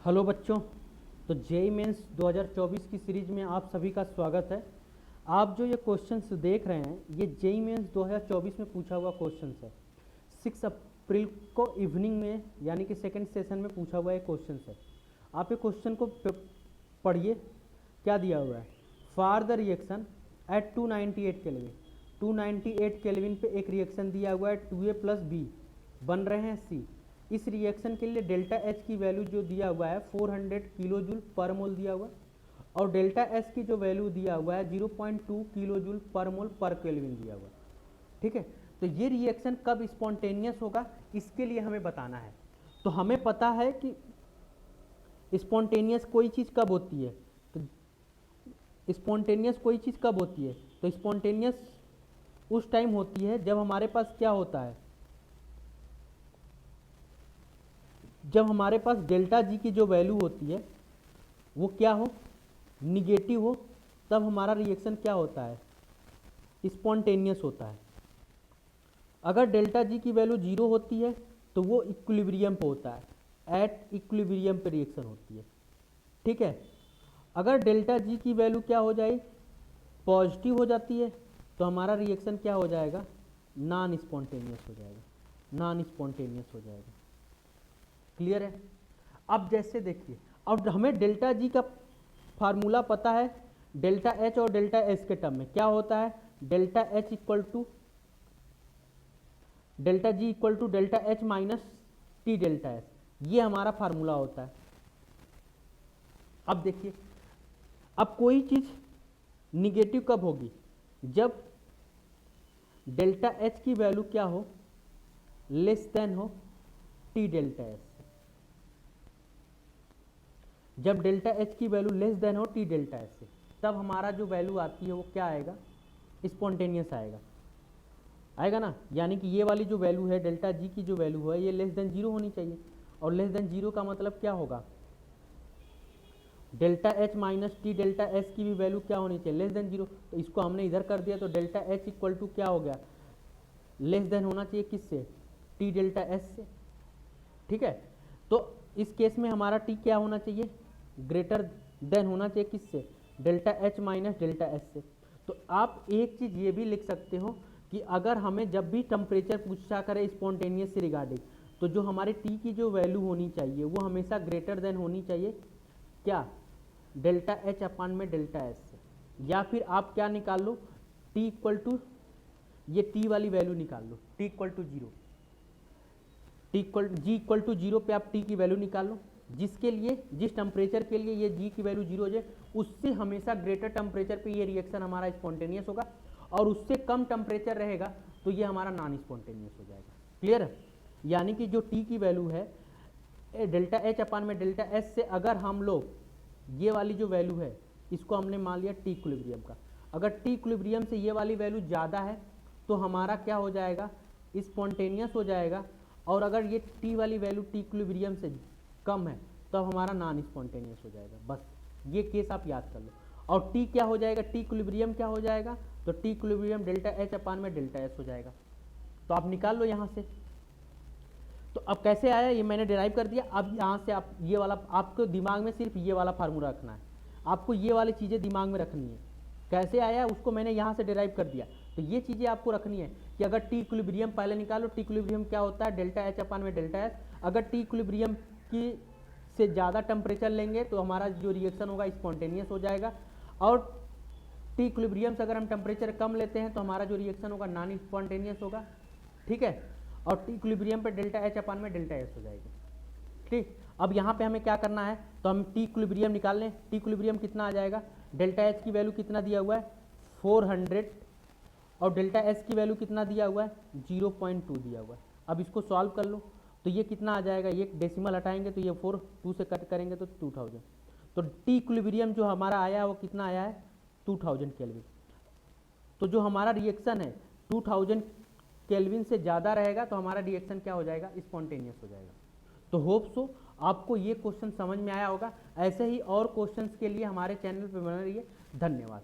Hello बच्चों। तो JEE mains 2024 की सीरीज में आप सभी का स्वागत है। आप जो ये क्वेश्चंस देख रहे हैं ये जेईई मेंस 2024 में पूछा हुआ क्वेश्चंस है। 6 अप्रैल को इवनिंग में यानी कि सेकंड सेशन में पूछा हुआ एक क्वेश्चन है। आप ये क्वेश्चन को पढ़िए। क्या दिया हुआ है? For the reaction at 298 kelvin. 298 kelvin पे एक रिएक्शन दिया हुआ है 2A प्लस बी बन रहे हैं C। इस रिएक्शन के लिए डेल्टा H की वैल्यू जो दिया हुआ है 400 किलो जूल पर मोल दिया हुआ है और डेल्टा S की जो वैल्यू दिया हुआ है 0.2 किलो जूल पर मोल पर केल्विन दिया हुआ है। ठीक है, तो ये रिएक्शन कब स्पॉन्टेनियस होगा इसके लिए हमें बताना है। तो हमें पता है कि स्पॉन्टेनियस कोई चीज़ कब होती है, तो स्पॉन्टेनियस कोई चीज़ कब होती है, तो स्पॉन्टेनियस उस टाइम होती है जब हमारे पास क्या होता है, जब हमारे पास डेल्टा जी की जो वैल्यू होती है वो क्या हो, निगेटिव हो, तब हमारा रिएक्शन क्या होता है, स्पॉन्टेनियस होता है। अगर डेल्टा जी की वैल्यू 0 होती है तो वो इक्विलिब्रियम पे होता है, एट इक्विलिब्रियम पे रिएक्शन होती है। ठीक है, अगर डेल्टा जी की वैल्यू क्या हो जाए, पॉजिटिव हो जाती है तो हमारा रिएक्शन क्या हो जाएगा, नॉन स्पॉन्टेनियस हो जाएगा, नॉन स्पॉन्टेनियस हो जाएगा। क्लियर है? अब जैसे देखिए, अब हमें डेल्टा जी का फार्मूला पता है, डेल्टा एच और डेल्टा एस के टर्म में क्या होता है, delta H equal to delta G equal to delta H minus T delta S, ये हमारा फार्मूला होता है। अब देखिए, अब कोई चीज निगेटिव कब होगी, जब डेल्टा एच की वैल्यू क्या हो, लेस देन हो टी डेल्टा एस। जब डेल्टा एच की वैल्यू लेस देन हो टी डेल्टा एस से, तब हमारा जो वैल्यू आती है वो क्या आएगा, स्पॉन्टेनियस आएगा, आएगा ना। यानी कि ये वाली जो वैल्यू है डेल्टा जी की जो वैल्यू है ये लेस देन 0 होनी चाहिए, और लेस देन 0 का मतलब क्या होगा, delta H minus T delta S की भी वैल्यू क्या होनी चाहिए, लेस देन 0। तो इसको हमने इधर कर दिया तो डेल्टा एच इक्वल टू क्या हो गया, लेस देन होना चाहिए किससे, टी डेल्टा एस से। ठीक है, तो इस केस में हमारा टी क्या होना चाहिए, ग्रेटर देन होना चाहिए किससे, delta H minus delta S से। तो आप एक चीज़ ये भी लिख सकते हो कि अगर हमें जब भी टेम्परेचर पूछा करे स्पॉन्टेनियस से रिगार्डिंग, तो जो हमारे टी की जो वैल्यू होनी चाहिए वो हमेशा ग्रेटर देन होनी चाहिए क्या, डेल्टा एच अपान में डेल्टा एस से। या फिर आप क्या निकाल लो, टी इक्वल टू ये टी वाली वैल्यू निकाल लो, T equal to 0, G equal to 0 पे आप टी की वैल्यू निकाल लो, जिसके लिए जिस टेम्परेचर के लिए ये जी की वैल्यू 0 हो जाए उससे हमेशा ग्रेटर टेम्परेचर पे ये रिएक्शन हमारा स्पॉन्टेनियस होगा, और उससे कम टेम्परेचर रहेगा तो ये हमारा नॉन स्पॉन्टेनियस हो जाएगा। क्लियर है? यानी कि जो टी की वैल्यू है डेल्टा एच अपान में डेल्टा एस से, अगर हम लोग ये वाली जो वैल्यू है इसको हमने मान लिया टी इक्विलिब्रियम का, अगर टी इक्विलिब्रियम से ये वाली वैल्यू ज़्यादा है तो हमारा क्या हो जाएगा, स्पॉन्टेनियस हो जाएगा, और अगर ये टी वाली वैल्यू टी इक्विलिब्रियम से कम है तो हमारा नॉन स्पॉन्टेनियस हो जाएगा। बस ये केस आप याद कर लो। और टी क्या हो जाएगा, टी इक्विलिब्रियम क्या हो जाएगा, तो टी इक्विलिब्रियम डेल्टा एच अपान में डेल्टा एस हो जाएगा। तो आप निकाल लो यहाँ से। तो अब कैसे आया ये मैंने डिराइव कर दिया। अब यहाँ से आप ये वाला, आपको दिमाग में सिर्फ ये वाला फार्मूला रखना है, आपको ये वाली चीज़ें दिमाग में रखनी है। कैसे आया उसको मैंने यहाँ से डिराइव कर दिया, तो ये चीज़ें आपको रखनी है कि अगर टी इक्विलिब्रियम पहले निकालो, टी इक्विलिब्रियम क्या होता है, डेल्टा एच अपान में डेल्टा एस। अगर टी इक्विलिब्रियम की से ज़्यादा टेम्परेचर लेंगे तो हमारा जो रिएक्शन होगा स्पॉन्टेनियस हो जाएगा, और टी इक्विलिब्रियम से अगर हम टेम्परेचर कम लेते हैं तो हमारा जो रिएक्शन होगा नॉन स्पॉन्टेनियस होगा। ठीक है, और टी इक्विलिब्रियम पे डेल्टा एच अपान में डेल्टा एस हो जाएगी। ठीक, अब यहाँ पे हमें क्या करना है, तो हम टी इक्विलिब्रियम निकाल लें। टी इक्विलिब्रियम कितना आ जाएगा, डेल्टा एच की वैल्यू कितना दिया हुआ है 400, और डेल्टा एस की वैल्यू कितना दिया हुआ है 0.2 दिया हुआ है। अब इसको सॉल्व कर लो तो ये कितना आ जाएगा, ये डेसिमल हटाएंगे तो ये 4 2 से कट करेंगे तो 2000। तो टी इक्विलिब्रियम जो हमारा आया है वो कितना आया है 2000 केल्विन। तो जो हमारा रिएक्शन है 2000 केल्विन से ज़्यादा रहेगा तो हमारा रिएक्शन क्या हो जाएगा, स्पॉन्टेनियस हो जाएगा। तो होप सो आपको ये क्वेश्चन समझ में आया होगा। ऐसे ही और क्वेश्चंस के लिए हमारे चैनल पर बने रहिए। धन्यवाद।